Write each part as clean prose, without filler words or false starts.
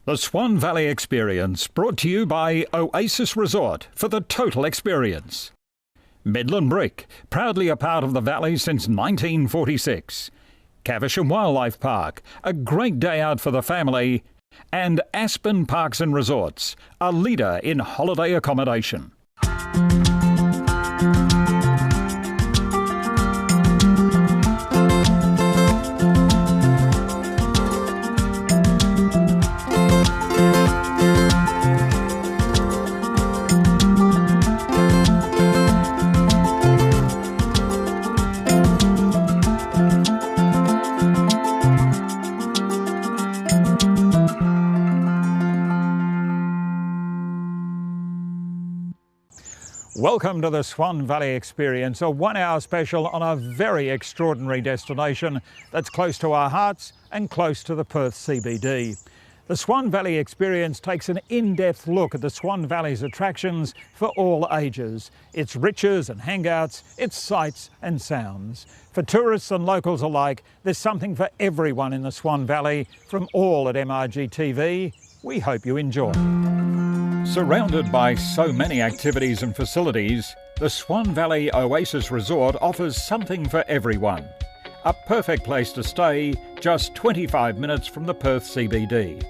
The Swan Valley Experience, brought to you by Oasis Resort for the total experience. Midland Brick, proudly a part of the valley since 1946. Caversham Wildlife Park, a great day out for the family. And Aspen Parks and Resorts, a leader in holiday accommodation. Welcome to the Swan Valley Experience, a one-hour special on a very extraordinary destination that's close to our hearts and close to the Perth CBD. The Swan Valley Experience takes an in-depth look at the Swan Valley's attractions for all ages, its riches and hangouts, its sights and sounds. For tourists and locals alike, there's something for everyone in the Swan Valley. From all at MRG TV, we hope you enjoy. Surrounded by so many activities and facilities, the Swan Valley Oasis Resort offers something for everyone. A perfect place to stay, just 25 minutes from the Perth CBD.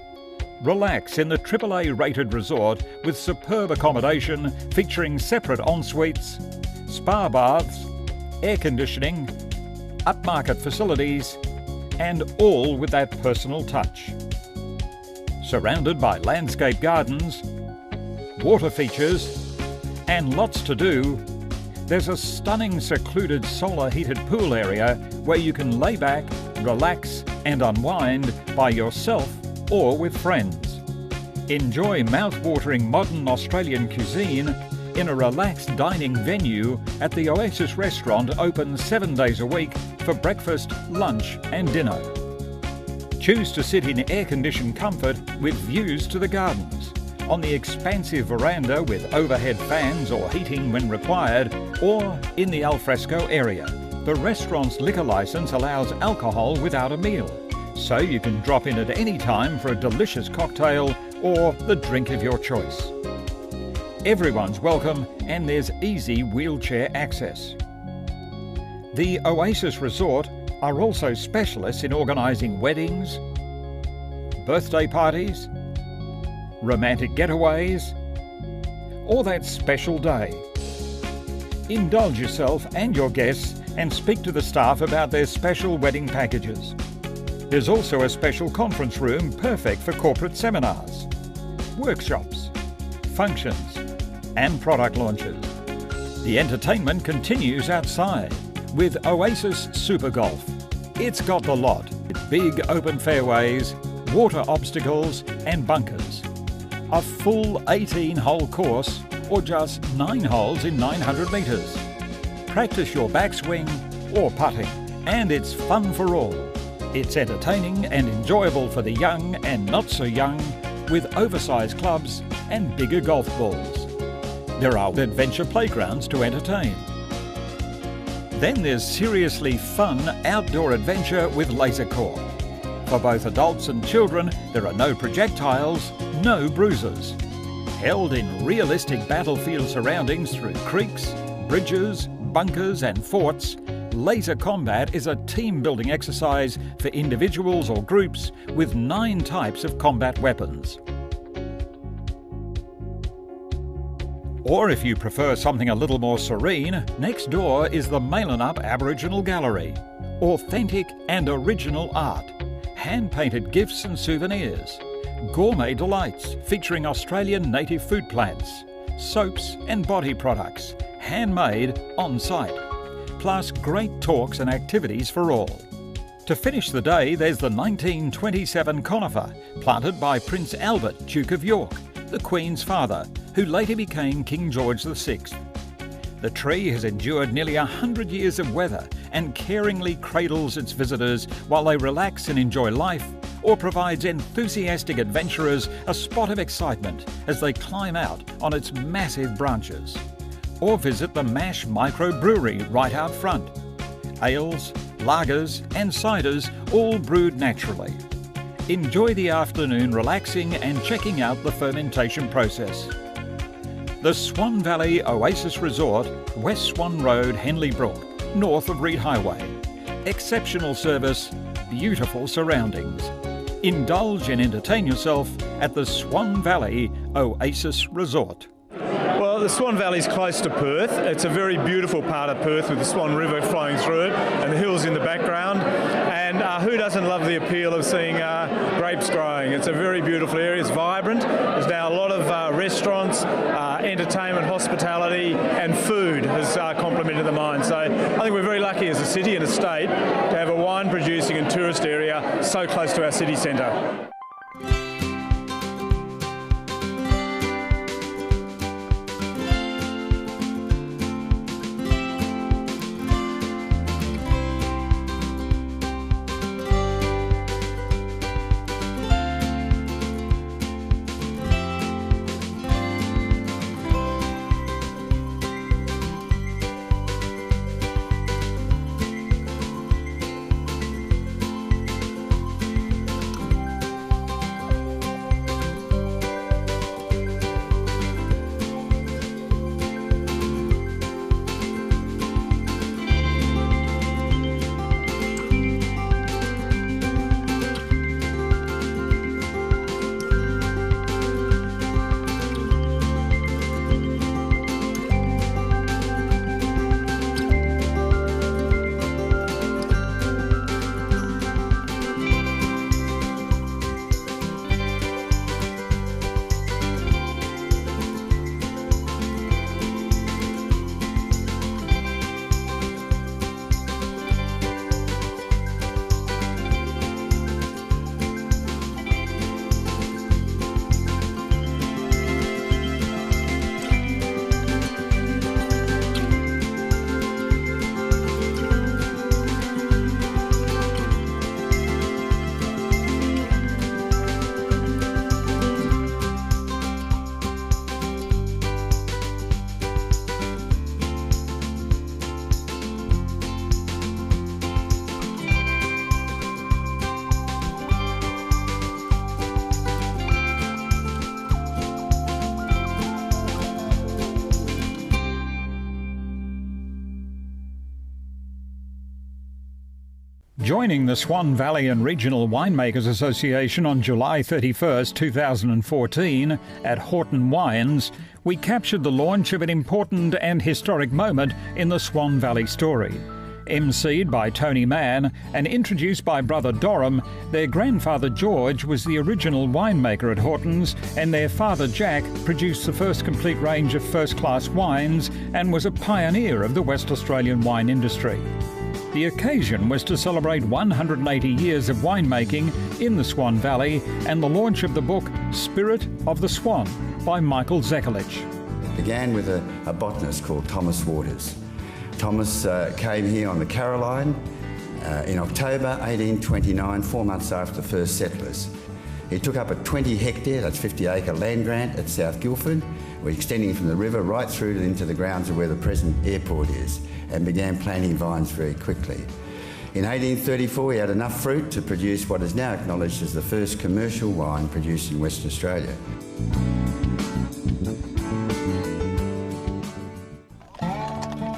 Relax in the AAA rated resort with superb accommodation featuring separate en-suites, spa baths, air conditioning, upmarket facilities, and all with that personal touch. Surrounded by landscape gardens, water features, and lots to do, there's a stunning secluded solar heated pool area where you can lay back, relax and unwind by yourself or with friends. Enjoy mouth-watering modern Australian cuisine in a relaxed dining venue at the Oasis Restaurant, open 7 days a week for breakfast, lunch and dinner. Choose to sit in air-conditioned comfort with views to the gardens, on the expansive veranda with overhead fans or heating when required, or in the alfresco area. The restaurant's liquor licence allows alcohol without a meal, so you can drop in at any time for a delicious cocktail or the drink of your choice. Everyone's welcome and there's easy wheelchair access. The Oasis Resort are also specialists in organising weddings, birthday parties, romantic getaways, or that special day. Indulge yourself and your guests and speak to the staff about their special wedding packages. There's also a special conference room perfect for corporate seminars, workshops, functions, and product launches. The entertainment continues outside with Oasis Super Golf. It's got the lot, with big open fairways, water obstacles and bunkers. A full 18-hole course or just 9 holes in 900 metres. Practice your backswing or putting, and it's fun for all. It's entertaining and enjoyable for the young and not so young, with oversized clubs and bigger golf balls. There are adventure playgrounds to entertain. Then there's seriously fun outdoor adventure with laser corps. For both adults and children, there are no projectiles, no bruises. Held in realistic battlefield surroundings through creeks, bridges, bunkers and forts, laser combat is a team-building exercise for individuals or groups with 9 types of combat weapons. Or if you prefer something a little more serene, next door is the Mailenup Aboriginal Gallery. Authentic and original art, hand-painted gifts and souvenirs, gourmet delights featuring Australian native food plants, soaps and body products, handmade on-site, plus great talks and activities for all. To finish the day, there's the 1927 conifer, planted by Prince Albert, Duke of York, the Queen's father, who later became King George VI. The tree has endured nearly 100 years of weather and caringly cradles its visitors while they relax and enjoy life, or provides enthusiastic adventurers a spot of excitement as they climb out on its massive branches. Or visit the Mash microbrewery right out front. Ales, lagers and ciders all brewed naturally. enjoy the afternoon relaxing and checking out the fermentation process. The Swan Valley Oasis Resort, West Swan Road, Henley Brook, north of Reed Highway. Exceptional service, beautiful surroundings. Indulge and entertain yourself at the Swan Valley Oasis Resort. Well, the Swan Valley is close to Perth. It's a very beautiful part of Perth with the Swan River flowing through it and the hills in the background. And who doesn't love the appeal of seeing grapes growing? It's a very beautiful area. It's vibrant. There's now a lot of restaurants, entertainment, hospitality and food has complemented the mine. So I think we're very lucky as a city and a state to have a wine producing and tourist area so close to our city centre. Joining the Swan Valley and Regional Winemakers Association on July 31st, 2014 at Horton Wines, we captured the launch of an important and historic moment in the Swan Valley story. MC'd by Tony Mann and introduced by brother Dorham, their grandfather George was the original winemaker at Hortons, and their father Jack produced the first complete range of first-class wines and was a pioneer of the West Australian wine industry. The occasion was to celebrate 180 years of winemaking in the Swan Valley and the launch of the book Spirit of the Swan by Michael Zekalich. It began with a botanist called Thomas Waters. Thomas came here on the Caroline in October 1829, 4 months after the first settlers. He took up a 20-hectare, that's 50-acre land grant at South Guildford, extending from the river right through into the grounds of where the present airport is, and began planting vines very quickly. In 1834, he had enough fruit to produce what is now acknowledged as the first commercial wine produced in Western Australia.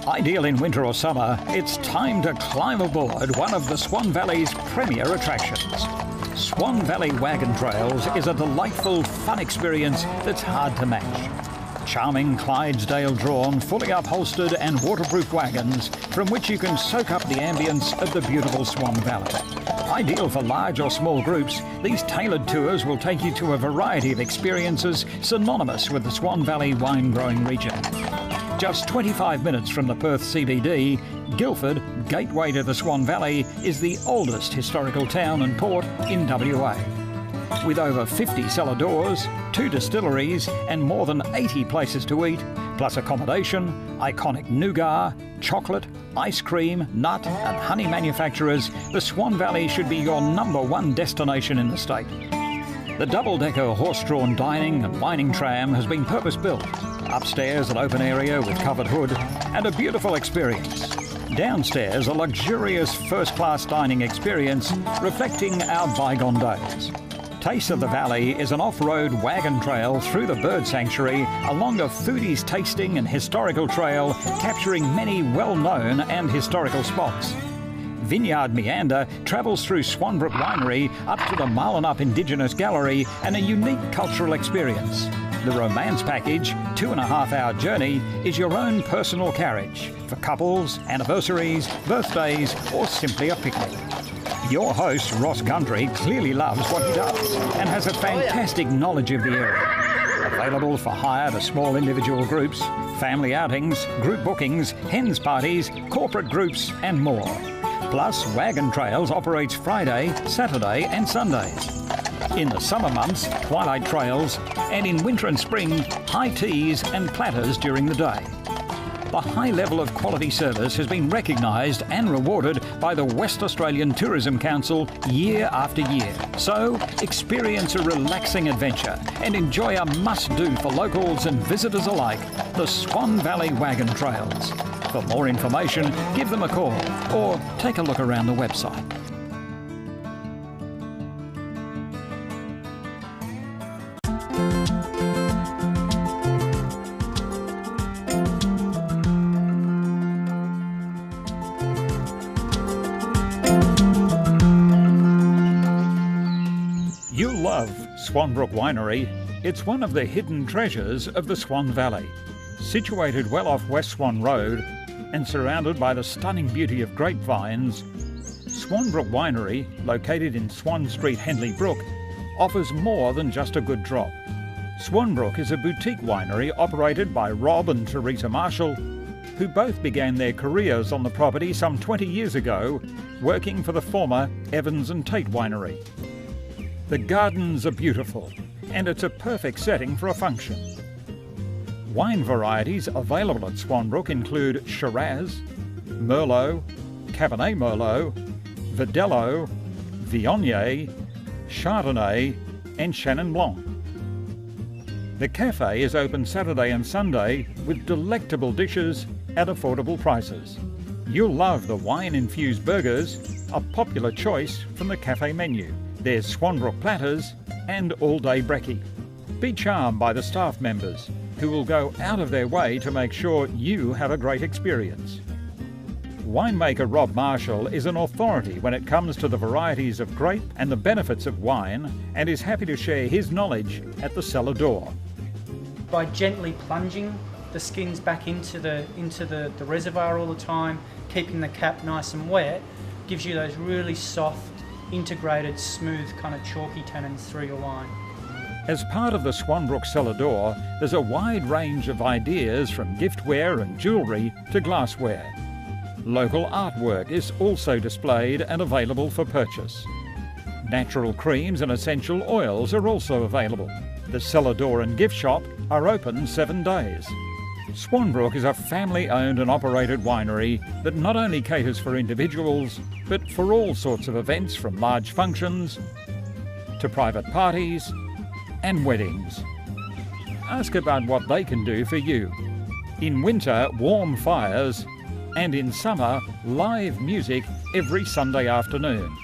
Ideal in winter or summer, it's time to climb aboard one of the Swan Valley's premier attractions. Swan Valley Wagon Trails is a delightful, fun experience that's hard to match. Charming Clydesdale-drawn, fully upholstered and waterproof wagons from which you can soak up the ambience of the beautiful Swan Valley. Ideal for large or small groups, these tailored tours will take you to a variety of experiences synonymous with the Swan Valley wine-growing region. Just 25 minutes from the Perth CBD, Guildford, gateway to the Swan Valley, is the oldest historical town and port in WA. With over 50 cellar doors, 2 distilleries and more than 80 places to eat, plus accommodation, iconic nougat, chocolate, ice cream, nut and honey manufacturers, the Swan Valley should be your #1 destination in the state. The double-decker horse-drawn dining and wining tram has been purpose-built. Upstairs an open area with covered hood and a beautiful experience. Downstairs, a luxurious first-class dining experience reflecting our bygone days. Taste of the Valley is an off-road wagon trail through the bird sanctuary along a foodies tasting and historical trail capturing many well-known and historical spots. Vineyard Meander travels through Swanbrook Winery up to the Marlinup Indigenous Gallery and a unique cultural experience. The Romance Package, 2.5-hour journey, is your own personal carriage for couples, anniversaries, birthdays or simply a picnic. Your host, Ross Gundry, clearly loves what he does and has a fantastic knowledge of the area. Available for hire to small individual groups, family outings, group bookings, hens parties, corporate groups and more. Plus, Wagon Trails operates Friday, Saturday and Sundays. In the summer months, twilight trails, and in winter and spring, high teas and platters during the day. The high level of quality service has been recognised and rewarded by the West Australian Tourism Council year after year. So, experience a relaxing adventure and enjoy a must-do for locals and visitors alike, the Swan Valley Wagon Trails. For more information, give them a call or take a look around the website. You'll love Swanbrook Winery. It's one of the hidden treasures of the Swan Valley. Situated well off West Swan Road and surrounded by the stunning beauty of grapevines, Swanbrook Winery, located in Swan Street, Henley Brook, offers more than just a good drop. Swanbrook is a boutique winery operated by Rob and Teresa Marshall, who both began their careers on the property some 20 years ago, working for the former Evans and Tate Winery. The gardens are beautiful, and it's a perfect setting for a function. Wine varieties available at Swanbrook include Shiraz, Merlot, Cabernet Merlot, Verdelho, Viognier, Chardonnay and Chenin Blanc. The cafe is open Saturday and Sunday with delectable dishes at affordable prices. You'll love the wine-infused burgers, a popular choice from the cafe menu. There's Swanbrook platters and all-day brekkie. Be charmed by the staff members, who will go out of their way to make sure you have a great experience. Winemaker Rob Marshall is an authority when it comes to the varieties of grape and the benefits of wine, and is happy to share his knowledge at the cellar door. By gently plunging the skins back into the reservoir all the time, keeping the cap nice and wet, gives you those really soft, integrated, smooth, kind of chalky tannins through your wine. As part of the Swanbrook cellar door, there's a wide range of ideas from giftware and jewellery to glassware. Local artwork is also displayed and available for purchase. Natural creams and essential oils are also available. The cellar door and gift shop are open 7 days. Swanbrook is a family-owned and operated winery that not only caters for individuals, but for all sorts of events from large functions to private parties and weddings. Ask about what they can do for you. In winter, warm fires, and in summer, live music every Sunday afternoon.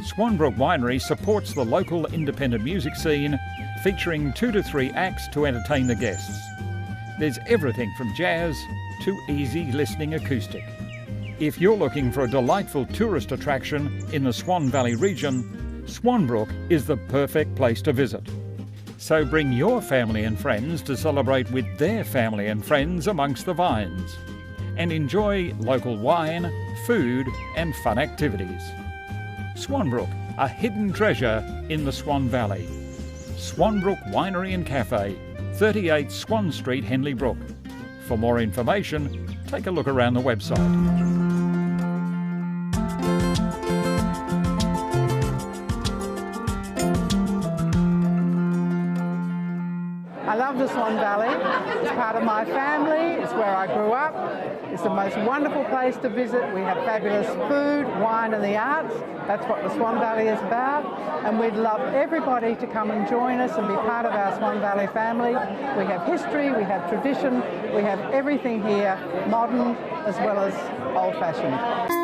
Swanbrook Winery supports the local independent music scene, featuring 2 to 3 acts to entertain the guests. There's everything from jazz to easy listening acoustic. If you're looking for a delightful tourist attraction in the Swan Valley region, Swanbrook is the perfect place to visit. So bring your family and friends to celebrate with their family and friends amongst the vines, and enjoy local wine, food and fun activities. Swanbrook, a hidden treasure in the Swan Valley. Swanbrook Winery and Cafe, 38 Swan Street, Henley Brook. For more information, take a look around the website. I love love the Swan Valley. It's part of my family. It's where I grew up. It's the most wonderful place to visit. We have fabulous food, wine and the arts. That's what the Swan Valley is about. And we'd love everybody to come and join us and be part of our Swan Valley family. We have history, we have tradition, we have everything here, modern as well as old-fashioned.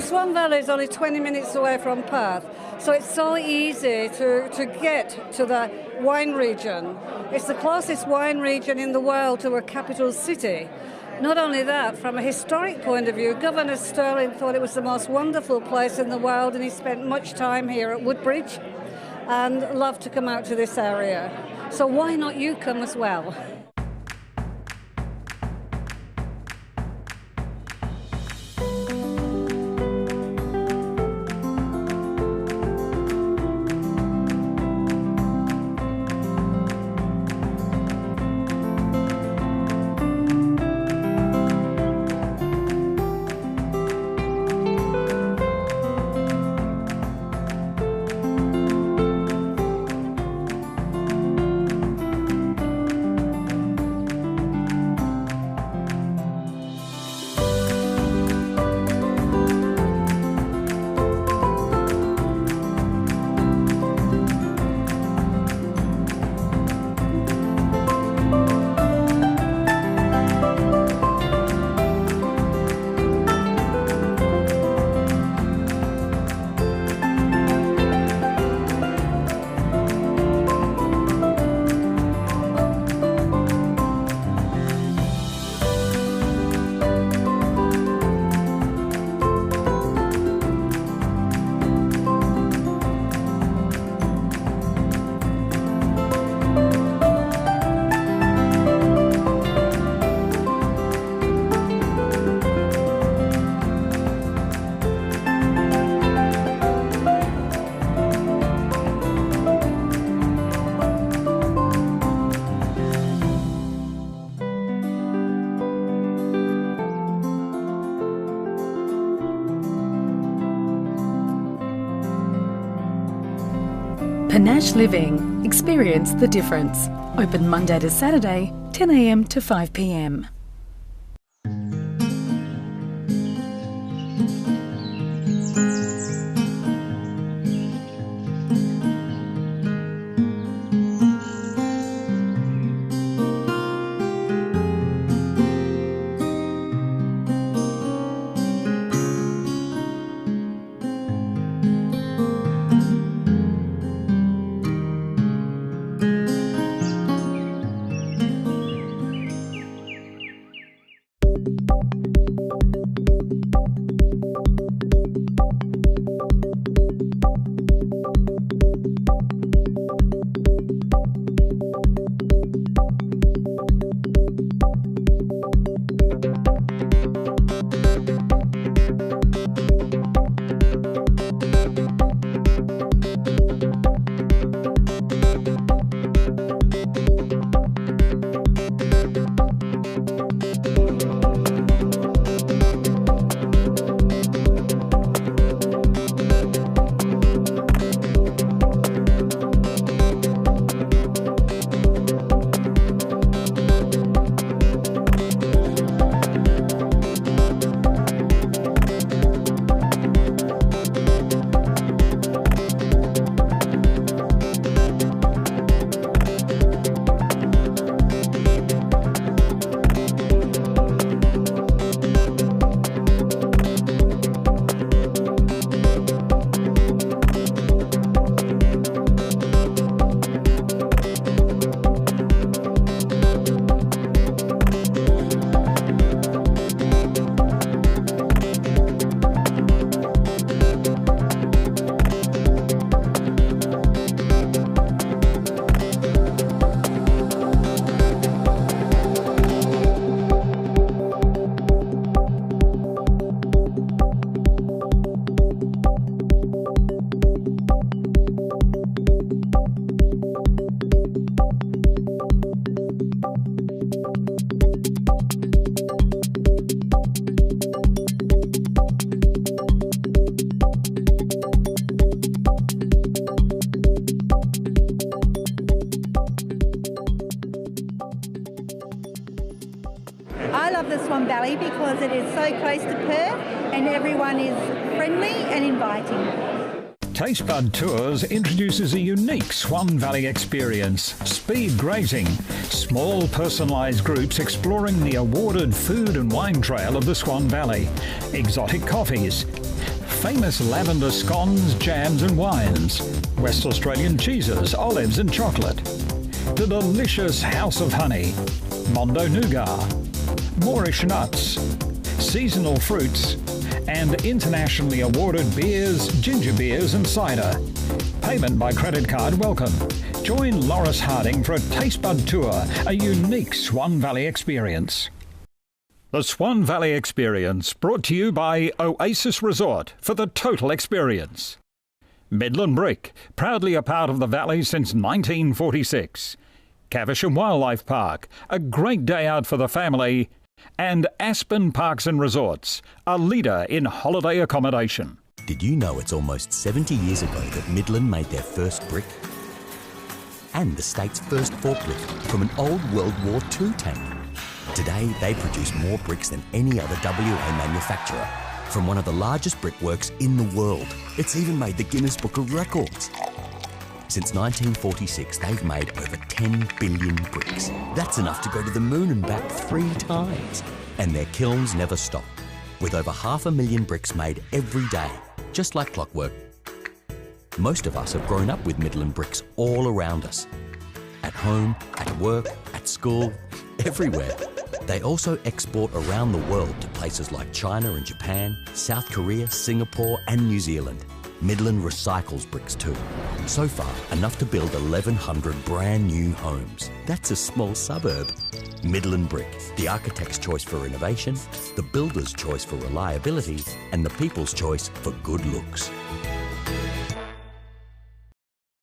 Swan Valley is only 20 minutes away from Perth, so it's so easy to get to the wine region. It's the closest wine region in the world to a capital city. Not only that, from a historic point of view, Governor Stirling thought it was the most wonderful place in the world, and he spent much time here at Woodbridge and loved to come out to this area. So why not you come as well? Panache Living. Experience the difference. Open Monday to Saturday, 10 a.m. to 5 p.m. the Swan Valley because it is so close to Perth and everyone is friendly and inviting. Taste Bud Tours introduces a unique Swan Valley experience, speed grazing, small personalised groups exploring the awarded food and wine trail of the Swan Valley, exotic coffees, famous lavender scones, jams and wines, West Australian cheeses, olives and chocolate, the delicious House of Honey, Mondo Nougat, Moorish nuts, seasonal fruits, and internationally awarded beers, ginger beers and cider. Payment by credit card welcome. Join Loris Harding for a Taste Bud Tour, a unique Swan Valley experience. The Swan Valley Experience, brought to you by Oasis Resort for the total experience. Midland Brick, proudly a part of the valley since 1946. Caversham Wildlife Park, a great day out for the family. And Aspen Parks and Resorts, a leader in holiday accommodation. Did you know it's almost 70 years ago that Midland made their first brick? And the state's first forklift from an old World War II tank. Today, they produce more bricks than any other WA manufacturer, from one of the largest brickworks in the world. It's even made the Guinness Book of Records. Since 1946, they've made over 10 billion bricks. That's enough to go to the moon and back 3 times. And their kilns never stop, with over 500,000 bricks made every day, just like clockwork. Most of us have grown up with Midland bricks all around us. At home, at work, at school, everywhere. They also export around the world to places like China and Japan, South Korea, Singapore and New Zealand. Midland recycles bricks too. So far, enough to build 1,100 brand new homes. That's a small suburb. Midland Brick, the architect's choice for innovation, the builder's choice for reliability, and the people's choice for good looks.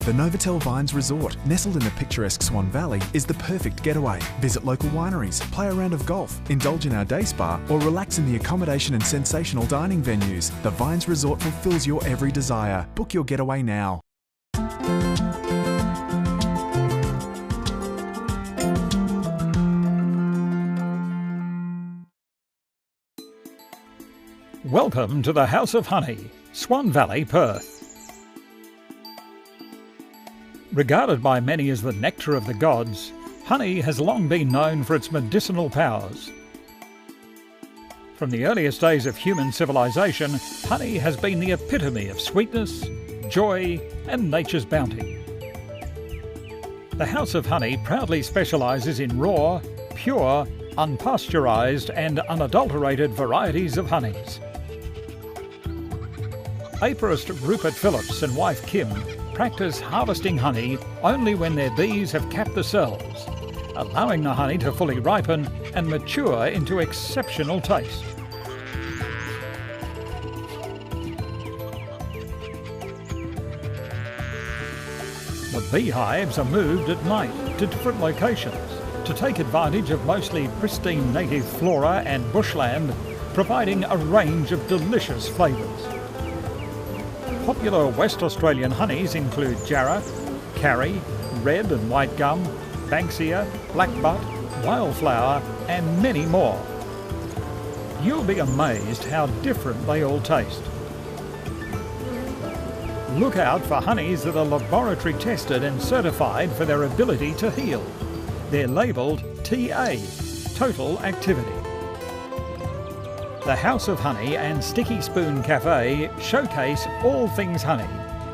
The Novotel Vines Resort, nestled in the picturesque Swan Valley, is the perfect getaway. Visit local wineries, play a round of golf, indulge in our day spa, or relax in the accommodation and sensational dining venues. The Vines Resort fulfills your every desire. Book your getaway now. Welcome to the House of Honey, Swan Valley, Perth. Regarded by many as the nectar of the gods, honey has long been known for its medicinal powers. From the earliest days of human civilization, honey has been the epitome of sweetness, joy, and nature's bounty. The House of Honey proudly specialises in raw, pure, unpasteurised and unadulterated varieties of honeys. Apiarist Rupert Phillips and wife Kim practice harvesting honey only when their bees have capped the cells, allowing the honey to fully ripen and mature into exceptional taste. The beehives are moved at night to different locations to take advantage of mostly pristine native flora and bushland, providing a range of delicious flavours. Popular West Australian honeys include Jarrah, Carry, Red and White Gum, Banksia, Blackbutt, Wildflower and many more. You'll be amazed how different they all taste. Look out for honeys that are laboratory tested and certified for their ability to heal. They're labelled TA, Total Activity. The House of Honey and Sticky Spoon Cafe showcase all things honey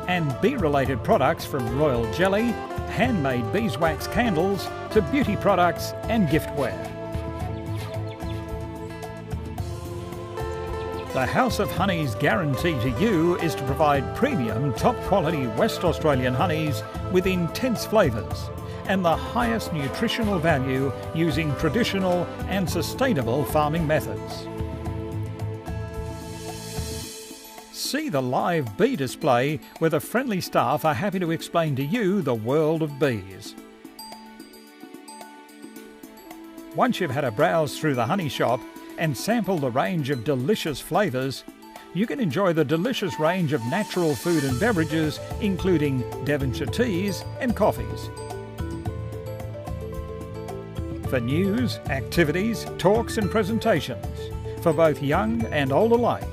and bee-related products from royal jelly, handmade beeswax candles to beauty products and giftware. The House of Honey's guarantee to you is to provide premium, top-quality West Australian honeys with intense flavours and the highest nutritional value using traditional and sustainable farming methods. See the live bee display where the friendly staff are happy to explain to you the world of bees. Once you've had a browse through the honey shop and sample the range of delicious flavours, you can enjoy the delicious range of natural food and beverages, including Devonshire teas and coffees. for news, activities, talks and presentations for both young and old alike.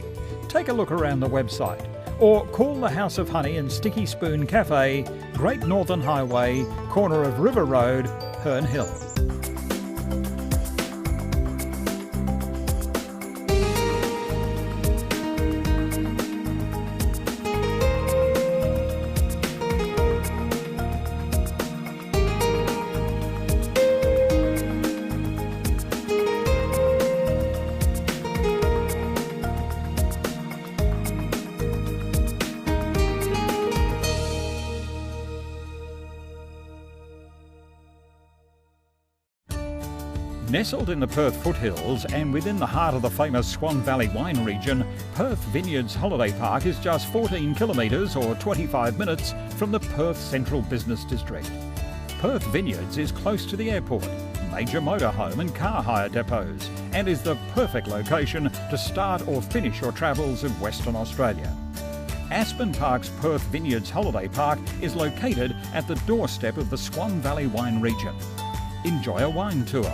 Take a look around the website or call the House of Honey and Sticky Spoon Cafe, Great Northern Highway, corner of River Road, Herne Hill. Nestled in the Perth foothills and within the heart of the famous Swan Valley wine region, Perth Vineyards Holiday Park is just 14 kilometres or 25 minutes from the Perth Central Business District. Perth Vineyards is close to the airport, major motorhome and car hire depots, and is the perfect location to start or finish your travels in Western Australia. Aspen Park's Perth Vineyards Holiday Park is located at the doorstep of the Swan Valley wine region. Enjoy a wine tour,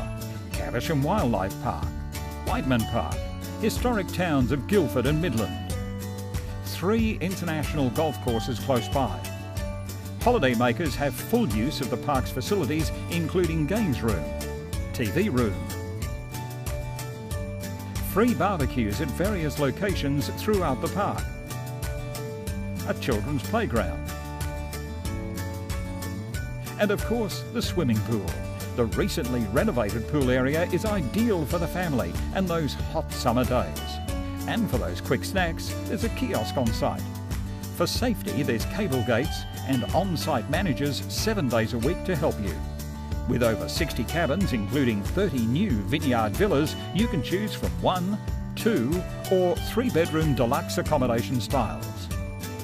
Caversham Wildlife Park, Whiteman Park, historic towns of Guildford and Midland. 3 international golf courses close by. Holidaymakers have full use of the park's facilities, including games room, TV room, free barbecues at various locations throughout the park, a children's playground, and of course the swimming pool. The recently renovated pool area is ideal for the family and those hot summer days. And for those quick snacks, there's a kiosk on site. For safety, there's cable gates and on-site managers 7 days a week to help you. With over 60 cabins, including 30 new vineyard villas, you can choose from 1, 2 or 3-bedroom deluxe accommodation styles.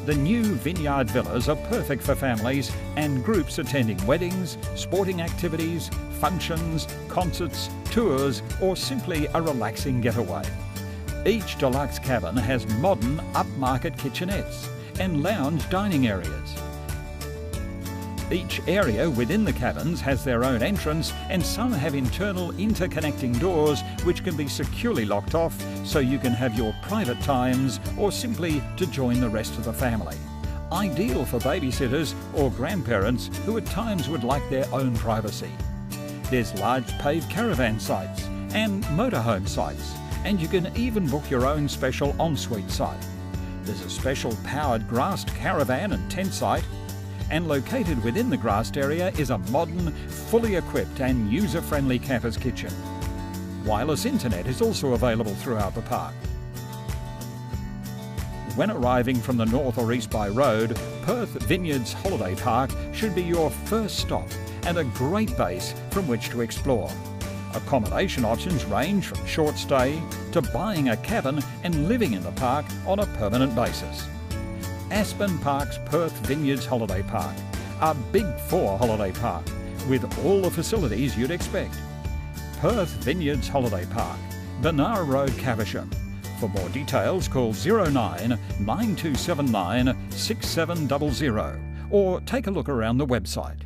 The new vineyard villas are perfect for families and groups attending weddings, sporting activities, functions, concerts, tours, or simply a relaxing getaway. Each deluxe cabin has modern upmarket kitchenettes and lounge dining areas. Each area within the cabins has their own entrance, and some have internal interconnecting doors which can be securely locked off so you can have your private times or simply to join the rest of the family. Ideal for babysitters or grandparents who at times would like their own privacy. There's large paved caravan sites and motorhome sites, and you can even book your own special ensuite site. There's a special powered grassed caravan and tent site, and located within the grassed area is a modern, fully equipped and user-friendly campers kitchen. Wireless internet is also available throughout the park. When arriving from the north or east by road, Perth Vineyards Holiday Park should be your first stop and a great base from which to explore. Accommodation options range from short stay to buying a cabin and living in the park on a permanent basis. Aspen Park's Perth Vineyards Holiday Park, a Big 4 holiday park with all the facilities you'd expect. Perth Vineyards Holiday Park, Benar Road, Caversham. For more details, call 09 9279 6700 or take a look around the website.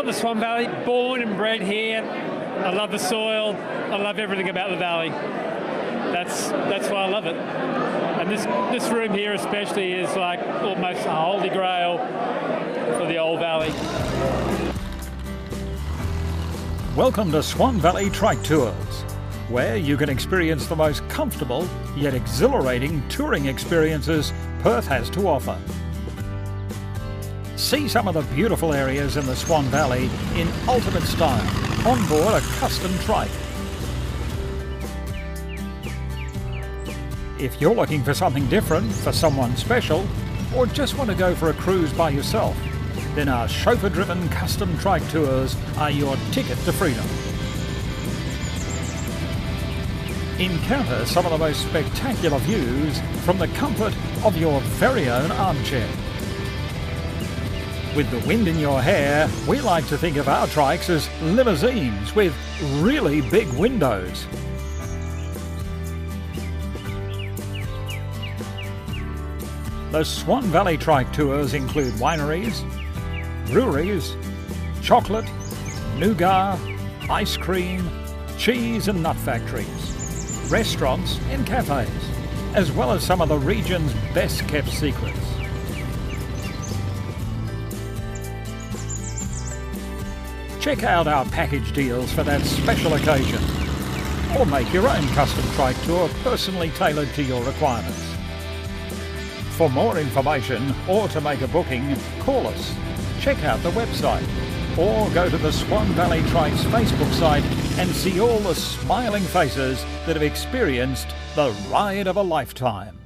love the Swan Valley. Born and bred here. I love the soil. I love everything about the valley. That's why I love it. And this room here especially is like almost a holy grail for the old valley. Welcome to Swan Valley Trike Tours, where you can experience the most comfortable yet exhilarating touring experiences Perth has to offer. See some of the beautiful areas in the Swan Valley in ultimate style on board a custom trike. If you're looking for something different for someone special, or just want to go for a cruise by yourself, then our chauffeur-driven custom trike tours are your ticket to freedom. Encounter some of the most spectacular views from the comfort of your very own armchair. With the wind in your hair, we like to think of our trikes as limousines with really big windows. The Swan Valley Trike Tours include wineries, breweries, chocolate, nougat, ice cream, cheese and nut factories, restaurants and cafes, as well as some of the region's best kept secrets. Check out our package deals for that special occasion, or make your own custom trike tour personally tailored to your requirements. For more information or to make a booking, call us, check out the website, or go to the Swan Valley Trike's Facebook site and see all the smiling faces that have experienced the ride of a lifetime.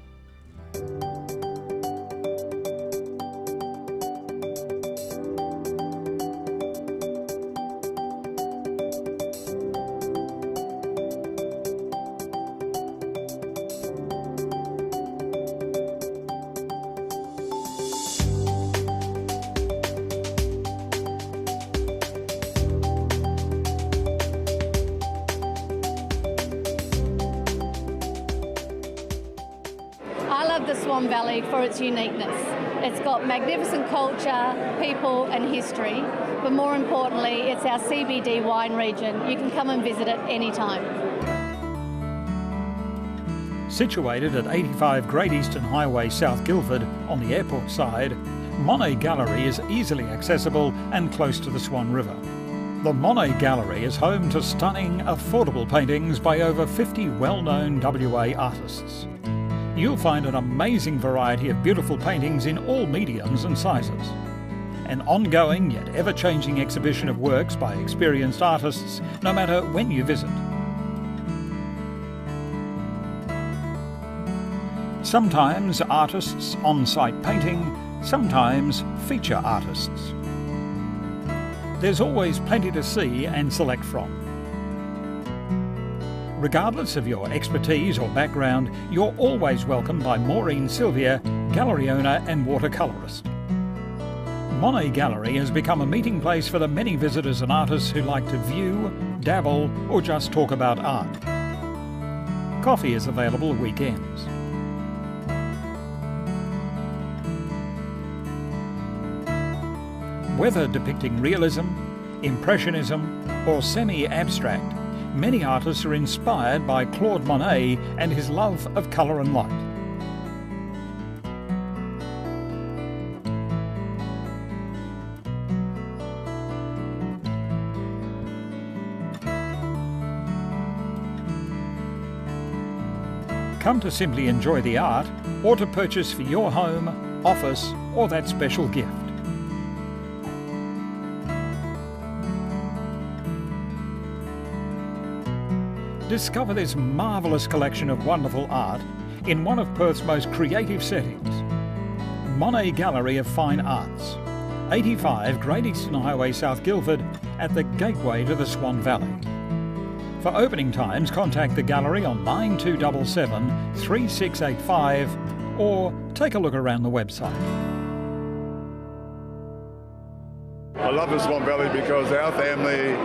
The Swan Valley for its uniqueness. It's got magnificent culture, people and history, but more importantly, it's our CBD wine region. You can come and visit it anytime. Situated at 85 Great Eastern Highway, South Guildford, on the airport side, Monet Gallery is easily accessible and close to the Swan River. The Monet Gallery is home to stunning, affordable paintings by over 50 well-known WA artists. You'll find an amazing variety of beautiful paintings in all mediums and sizes. An ongoing yet ever-changing exhibition of works by experienced artists, no matter when you visit. Sometimes artists on-site painting, sometimes feature artists. There's always plenty to see and select from. Regardless of your expertise or background, you're always welcomed by Maureen Sylvia, gallery owner and watercolourist. Monet Gallery has become a meeting place for the many visitors and artists who like to view, dabble or just talk about art. Coffee is available weekends. Whether depicting realism, impressionism or semi-abstract, many artists are inspired by Claude Monet and his love of colour and light. Come to simply enjoy the art or to purchase for your home, office or that special gift. Discover this marvellous collection of wonderful art in one of Perth's most creative settings. Monet Gallery of Fine Arts, 85 Great Eastern Highway, South Guildford, at the gateway to the Swan Valley. For opening times, contact the gallery on 9277 3685 or take a look around the website. I love the Swan Valley because our family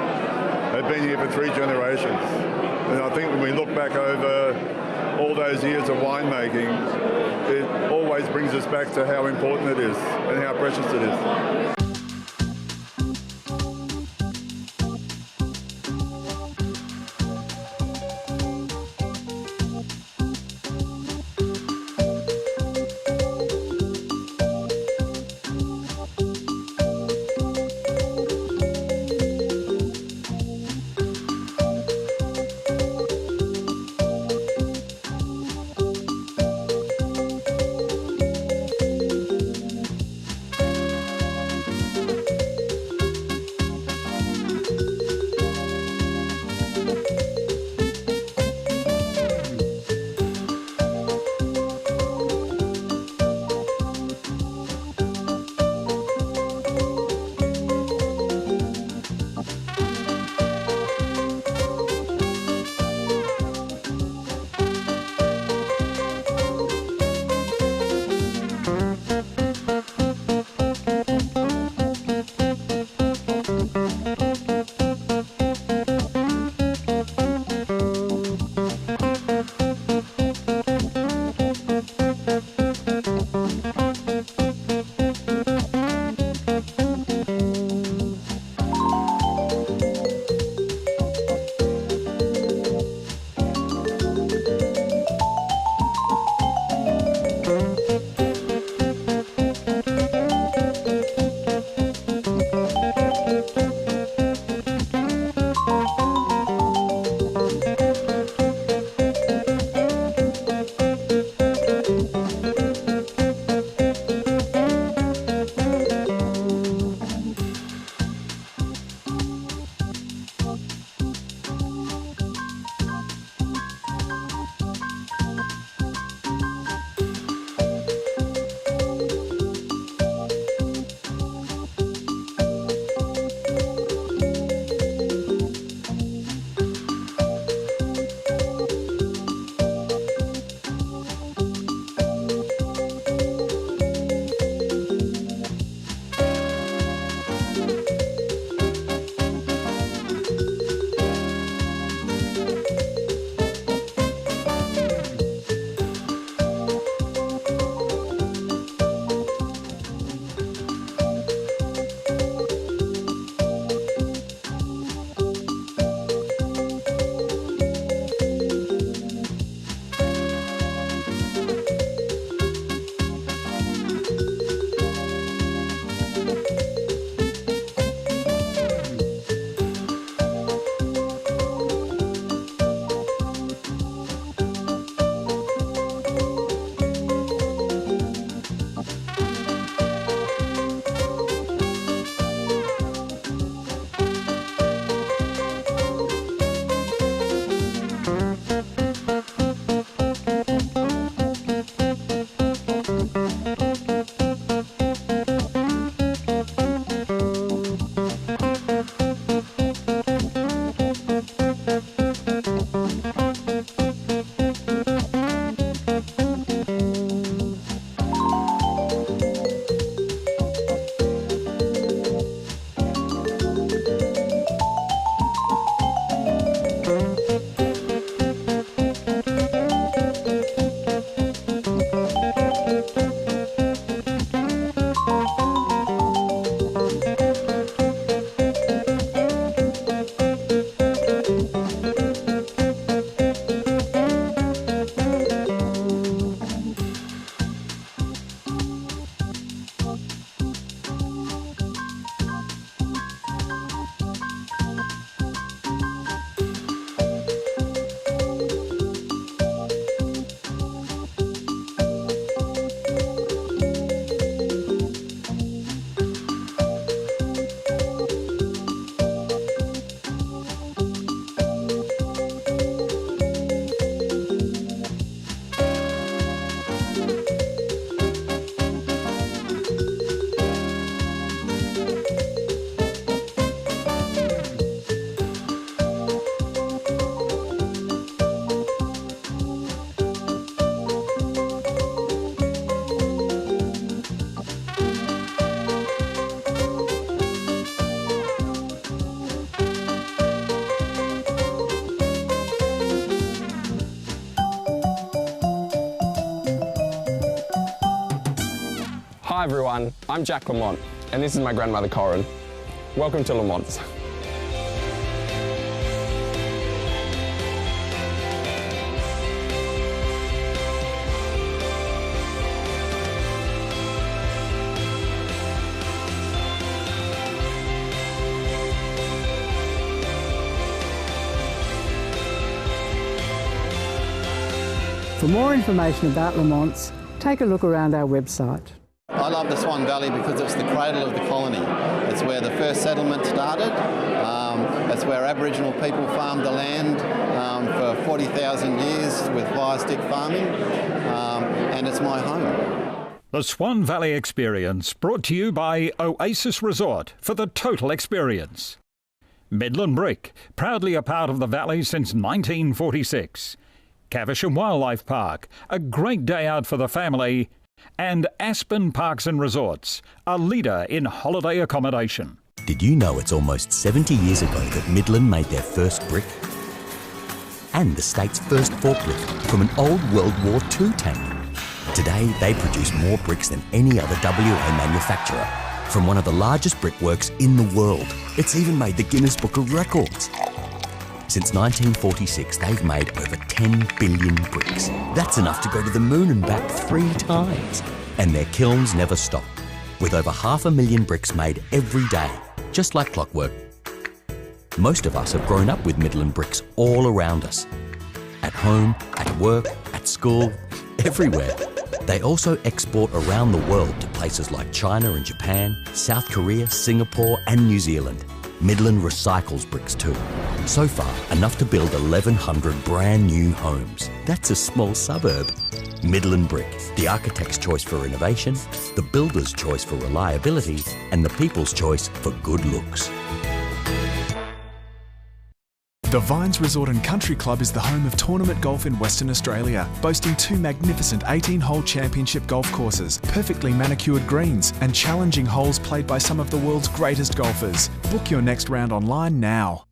have been here for 3 generations. And I think when we look back over all those years of winemaking, it always brings us back to how important it is and how precious it is. Hi everyone, I'm Jack Lamont and this is my grandmother Corin. Welcome to Lamont's. For more information about Lamont's, take a look around our website. I love the Swan Valley because it's the cradle of the colony. It's where the first settlement started. It's where Aboriginal people farmed the land for 40,000 years with fire stick farming, and it's my home. The Swan Valley Experience, brought to you by Oasis Resort for the total experience. Midland Brick, proudly a part of the valley since 1946. Caversham Wildlife Park, a great day out for the family. And Aspen Parks and Resorts, a leader in holiday accommodation. Did you know it's almost 70 years ago that Midland made their first brick? And the state's first forklift from an old World War II tank. Today, they produce more bricks than any other WA manufacturer, from one of the largest brickworks in the world. It's even made the Guinness Book of Records. Since 1946, they've made over 10 billion bricks. That's enough to go to the moon and back 3 times. And their kilns never stop, with over 500,000 bricks made every day, just like clockwork. Most of us have grown up with Midland bricks all around us. At home, at work, at school, everywhere. They also export around the world to places like China and Japan, South Korea, Singapore and New Zealand. Midland recycles bricks too. So far, enough to build 1,100 brand new homes. That's a small suburb. Midland Brick, the architect's choice for innovation, the builder's choice for reliability, and the people's choice for good looks. The Vines Resort and Country Club is the home of tournament golf in Western Australia, boasting 2 magnificent 18-hole championship golf courses, perfectly manicured greens, and challenging holes played by some of the world's greatest golfers. Book your next round online now.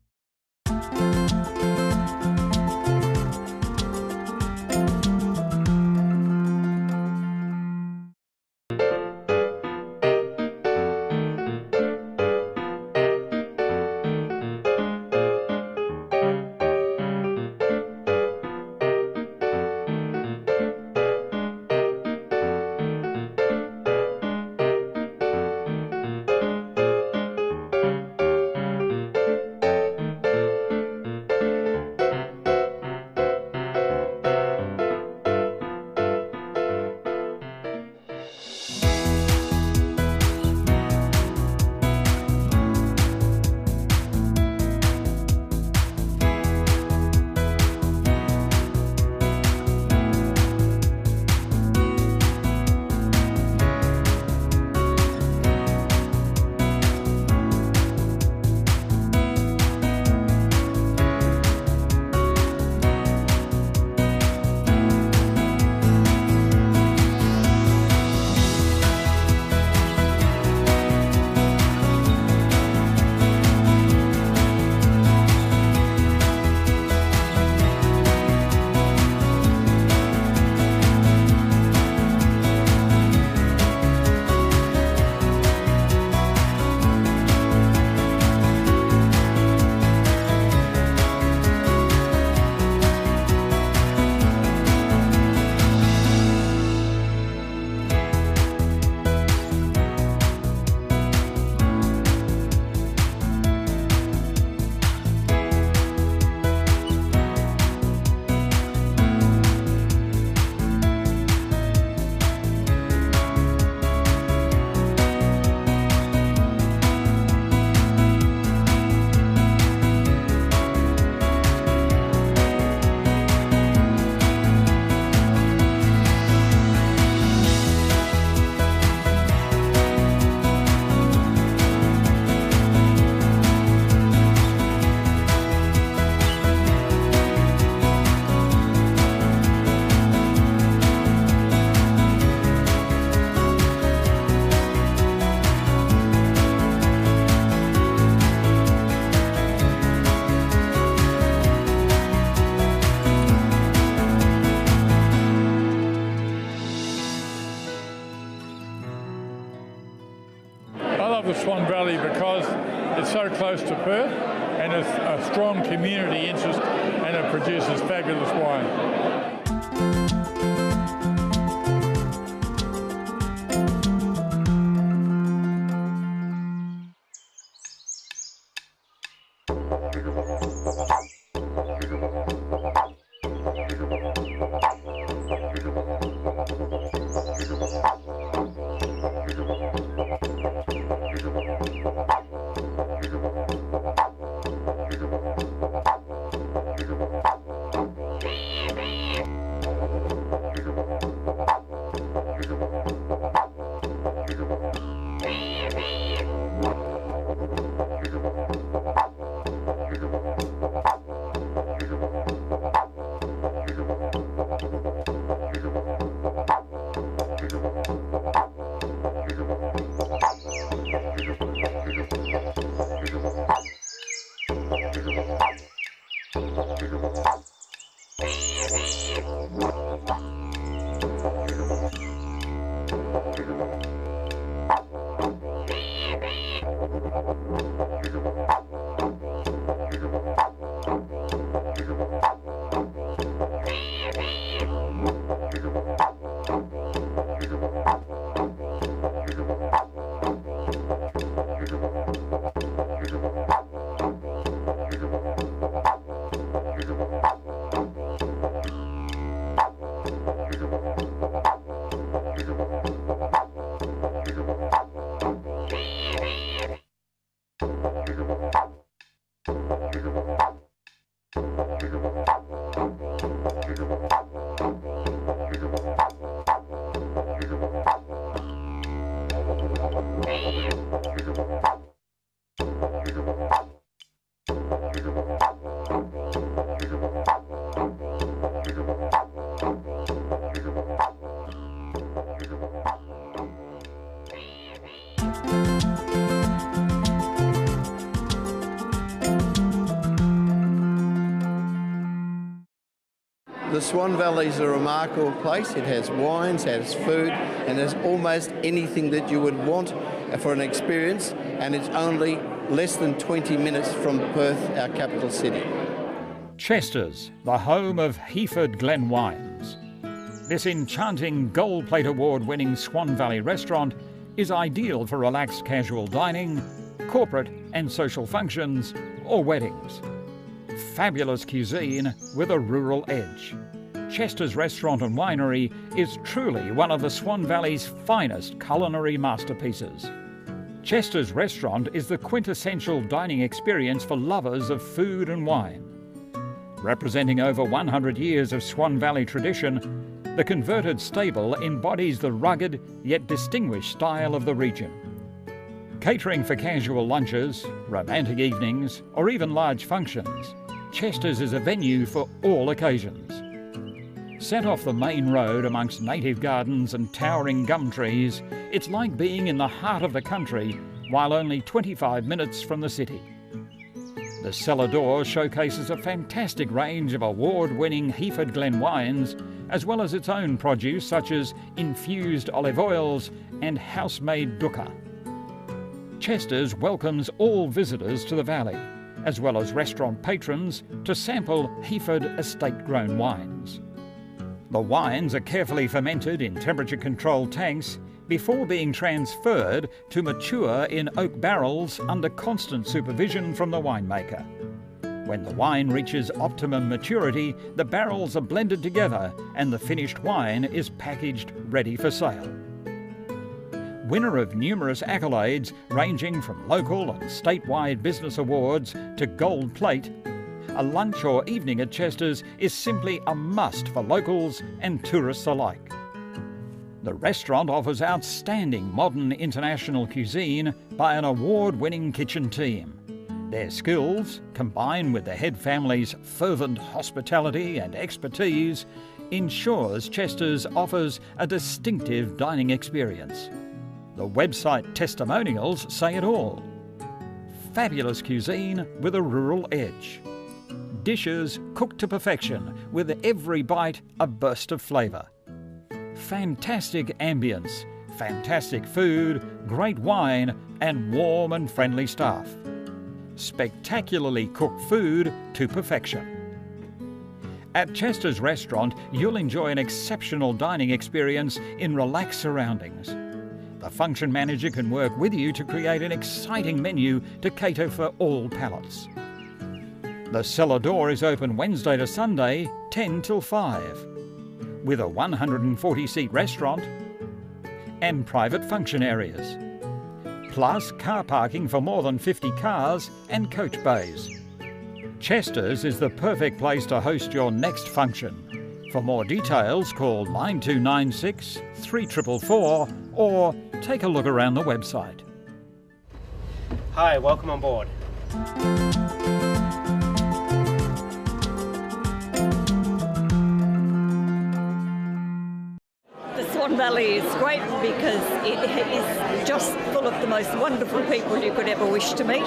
so close to Perth, and it's a strong community interest, and it produces fabulous wine. The Swan Valley is a remarkable place. It has wines, has food, and has almost anything that you would want for an experience, and it's only less than 20 minutes from Perth, our capital city. Chester's, the home of Heaford Glen wines. This enchanting Gold Plate Award-winning Swan Valley restaurant is ideal for relaxed casual dining, corporate and social functions, or weddings. Fabulous cuisine with a rural edge. Chester's Restaurant and Winery is truly one of the Swan Valley's finest culinary masterpieces. Chester's Restaurant is the quintessential dining experience for lovers of food and wine. Representing over 100 years of Swan Valley tradition, the converted stable embodies the rugged yet distinguished style of the region. Catering for casual lunches, romantic evenings, or even large functions, Chester's is a venue for all occasions. Set off the main road amongst native gardens and towering gum trees, it's like being in the heart of the country while only 25 minutes from the city. The cellar door showcases a fantastic range of award-winning Heaford Glen wines, as well as its own produce such as infused olive oils and house-made dukkha. Chester's welcomes all visitors to the valley, as well as restaurant patrons, to sample Heaford estate-grown wines. The wines are carefully fermented in temperature-controlled tanks before being transferred to mature in oak barrels under constant supervision from the winemaker. When the wine reaches optimum maturity, the barrels are blended together and the finished wine is packaged ready for sale. Winner of numerous accolades ranging from local and statewide business awards to gold plate, a lunch or evening at Chester's is simply a must for locals and tourists alike. The restaurant offers outstanding modern international cuisine by an award-winning kitchen team. Their skills, combined with the head family's fervent hospitality and expertise, ensures Chester's offers a distinctive dining experience. The website testimonials say it all. Fabulous cuisine with a rural edge. Dishes cooked to perfection with every bite a burst of flavour. Fantastic ambience, fantastic food, great wine and warm and friendly staff. spectacularly cooked food to perfection. At Chester's Restaurant, you'll enjoy an exceptional dining experience in relaxed surroundings. The function manager can work with you to create an exciting menu to cater for all palates. The cellar door is open Wednesday to Sunday, 10 till 5, with a 140-seat restaurant and private function areas, plus car parking for more than 50 cars and coach bays. Chester's is the perfect place to host your next function. For more details, call 9296 3444 or take a look around the website. Hi, welcome on board. The Swan Valley is great because it is just full of the most wonderful people you could ever wish to meet.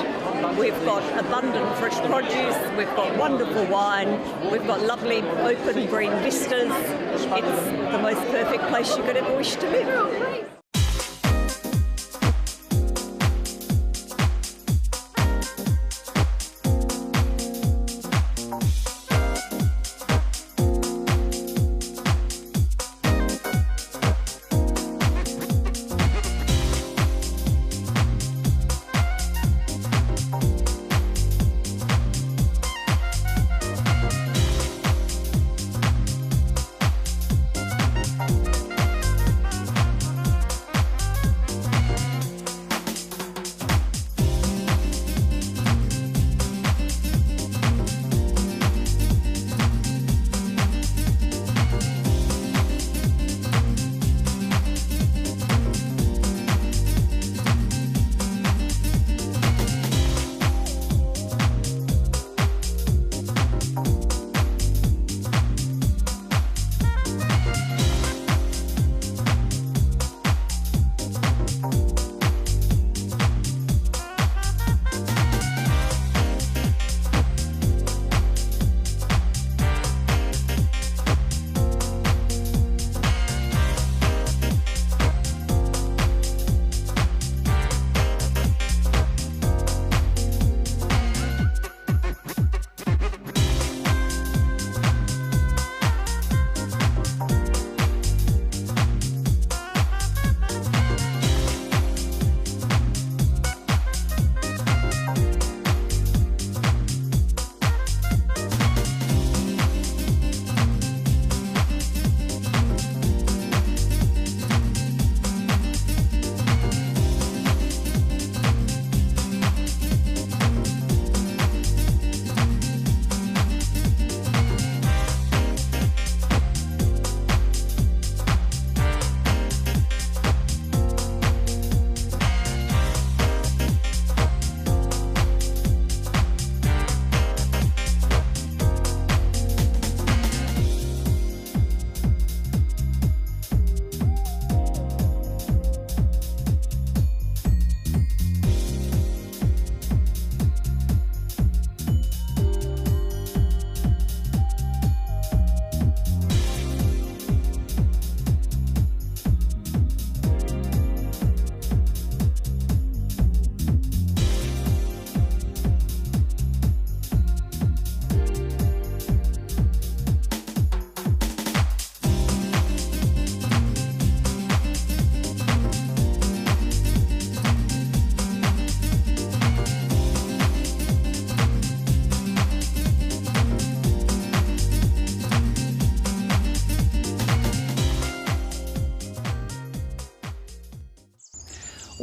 We've got abundant fresh produce, we've got wonderful wine, we've got lovely open green vistas. It's the most perfect place you could ever wish to live.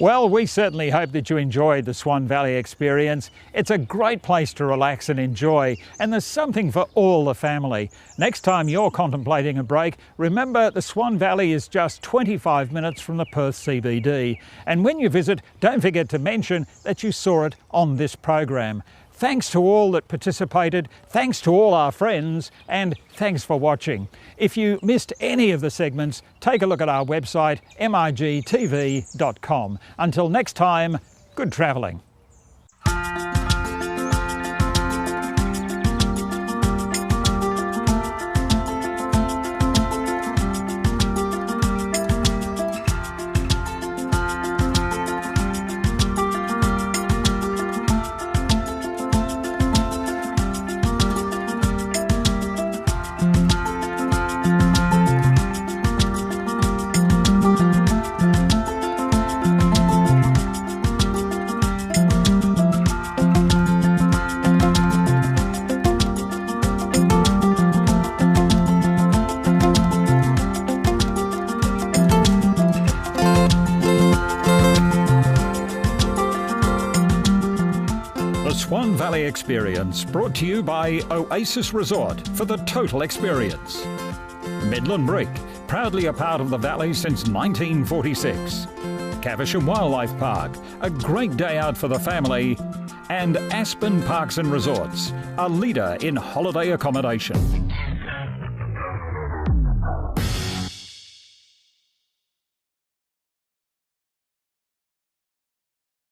Well, we certainly hope that you enjoyed the Swan Valley experience. It's a great place to relax and enjoy, and there's something for all the family. Next time you're contemplating a break, remember the Swan Valley is just 25 minutes from the Perth CBD. And when you visit, don't forget to mention that you saw it on this program. Thanks to all that participated, thanks to all our friends, and thanks for watching. If you missed any of the segments, take a look at our website, migtv.com. Until next time, good travelling. The Swan Valley Experience, brought to you by Oasis Resort for the total experience. Midland Brick, proudly a part of the valley since 1946. Caversham Wildlife Park, a great day out for the family. And Aspen Parks and Resorts, a leader in holiday accommodation.